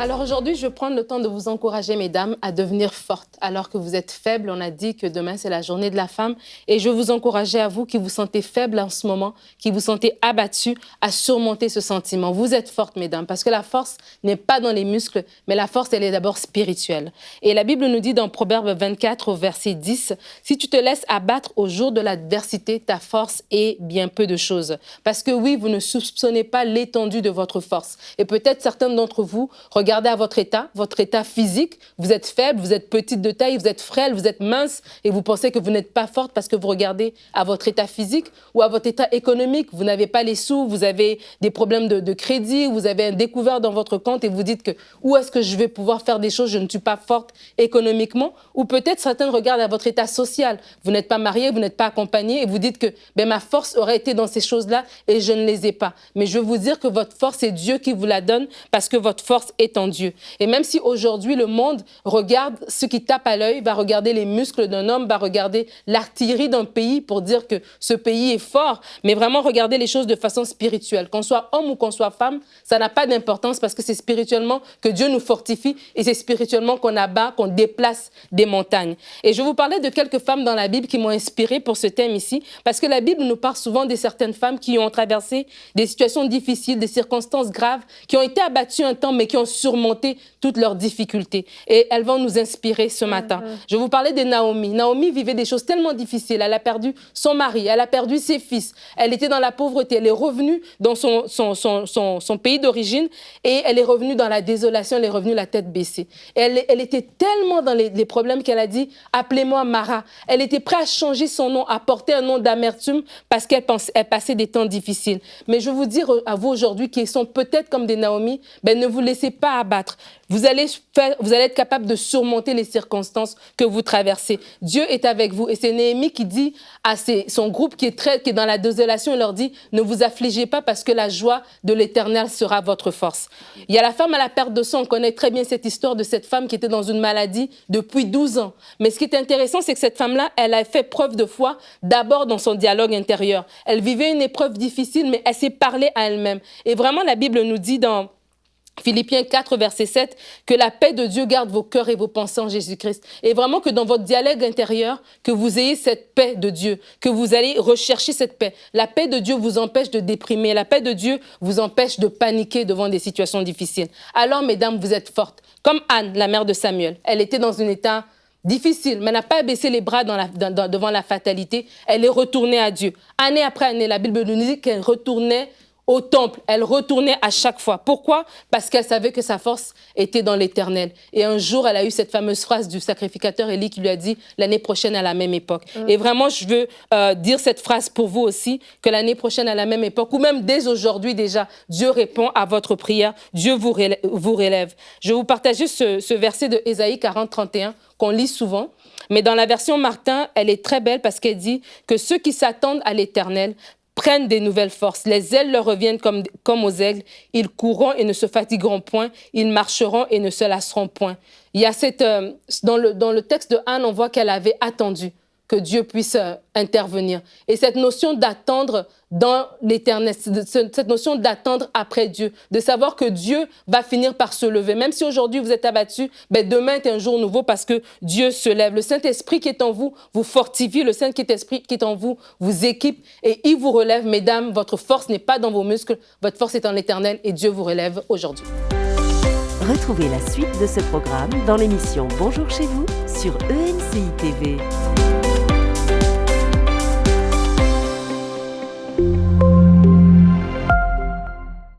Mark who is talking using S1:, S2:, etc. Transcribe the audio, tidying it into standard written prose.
S1: Alors aujourd'hui, je vais prendre le temps de vous encourager, mesdames, à devenir fortes. Alors que vous êtes faibles, on a dit que demain, c'est la journée de la femme. Et je veux vous encourager à vous qui vous sentez faibles en ce moment, qui vous sentez abattus, à surmonter ce sentiment. Vous êtes fortes, mesdames, parce que la force n'est pas dans les muscles, mais la force, elle est d'abord spirituelle. Et la Bible nous dit dans Proverbe 24, au verset 10, « Si tu te laisses abattre au jour de l'adversité, ta force est bien peu de choses. » Parce que oui, vous ne soupçonnez pas l'étendue de votre force. Et peut-être certains d'entre vous, regardez à votre état physique, vous êtes faible, vous êtes petite de taille, vous êtes frêle, vous êtes mince et vous pensez que vous n'êtes pas forte parce que vous regardez à votre état physique ou à votre état économique. Vous n'avez pas les sous, vous avez des problèmes de crédit, vous avez un découvert dans votre compte et vous dites que où est-ce que je vais pouvoir faire des choses, je ne suis pas forte économiquement. Ou peut-être certains regardent à votre état social. Vous n'êtes pas marié, vous n'êtes pas accompagné et vous dites que ma force aurait été dans ces choses-là et je ne les ai pas. Mais je veux vous dire que votre force, c'est Dieu qui vous la donne parce que votre force est en Dieu. Et même si aujourd'hui le monde regarde ce qui tape à l'œil, va regarder les muscles d'un homme, va regarder l'artillerie d'un pays pour dire que ce pays est fort, mais vraiment regarder les choses de façon spirituelle. Qu'on soit homme ou qu'on soit femme, ça n'a pas d'importance parce que c'est spirituellement que Dieu nous fortifie et c'est spirituellement qu'on abat, qu'on déplace des montagnes. Et je vais vous parler de quelques femmes dans la Bible qui m'ont inspirée pour ce thème ici, parce que la Bible nous parle souvent de certaines femmes qui ont traversé des situations difficiles, des circonstances graves, qui ont été abattues un temps, mais qui ont surmonté toutes leurs difficultés. Et elles vont nous inspirer ce matin. Je vais vous parler de Naomi. Naomi vivait des choses tellement difficiles. Elle a perdu son mari, elle a perdu ses fils. Elle était dans la pauvreté. Elle est revenue dans son pays d'origine et elle est revenue dans la désolation. Elle est revenue la tête baissée. Et elle était tellement dans les problèmes qu'elle a dit « Appelez-moi Mara ». Elle était prête à changer son nom, à porter un nom d'amertume parce qu'elle passait des temps difficiles. Mais je veux vous dire à vous aujourd'hui qui sont peut-être comme des Naomi, ne vous laissez pas abattre. Vous allez être capable de surmonter les circonstances que vous traversez. Dieu est avec vous. Et c'est Néhémie qui dit à son groupe qui est dans la désolation, il leur dit « Ne vous affligez pas parce que la joie de l'Éternel sera votre force. » Il y a la femme à la perte de sang. On connaît très bien cette histoire de cette femme qui était dans une maladie depuis 12 ans. Mais ce qui est intéressant, c'est que cette femme-là, elle a fait preuve de foi d'abord dans son dialogue intérieur. Elle vivait une épreuve difficile, mais elle s'est parlée à elle-même. Et vraiment, la Bible nous dit dans Philippiens 4, verset 7, que la paix de Dieu garde vos cœurs et vos pensées en Jésus-Christ. Et vraiment que dans votre dialogue intérieur, que vous ayez cette paix de Dieu, que vous allez rechercher cette paix. La paix de Dieu vous empêche de déprimer. La paix de Dieu vous empêche de paniquer devant des situations difficiles. Alors, mesdames, vous êtes fortes. Comme Anne, la mère de Samuel. Elle était dans un état difficile, mais elle n'a pas baissé les bras devant la fatalité. Elle est retournée à Dieu. Année après année, la Bible nous dit qu'elle retournait au temple, elle retournait à chaque fois. Pourquoi? Parce qu'elle savait que sa force était dans l'Éternel. Et un jour, elle a eu cette fameuse phrase du sacrificateur Élie qui lui a dit « l'année prochaine à la même époque ». Et vraiment, je veux dire cette phrase pour vous aussi, que l'année prochaine à la même époque, ou même dès aujourd'hui déjà, Dieu répond à votre prière, Dieu vous relève. Je vais vous partager ce verset de Ésaïe 40, 31 qu'on lit souvent. Mais dans la version Martin, elle est très belle parce qu'elle dit que ceux qui s'attendent à l'Éternel prennent des nouvelles forces. Les ailes leur reviennent comme aux aigles. Ils courront et ne se fatigueront point. Ils marcheront et ne se lasseront point. Il y a dans le texte de Anne, on voit qu'elle avait attendu que Dieu puisse intervenir. Et cette notion d'attendre dans l'éternel, cette notion d'attendre après Dieu, de savoir que Dieu va finir par se lever. Même si aujourd'hui vous êtes abattus, demain est un jour nouveau parce que Dieu se lève. Le Saint-Esprit qui est en vous vous fortifie, le Saint-Esprit qui est en vous vous équipe et il vous relève. Mesdames, votre force n'est pas dans vos muscles, votre force est en l'Éternel et Dieu vous relève aujourd'hui.
S2: Retrouvez la suite de ce programme dans l'émission Bonjour chez vous sur ENCI TV.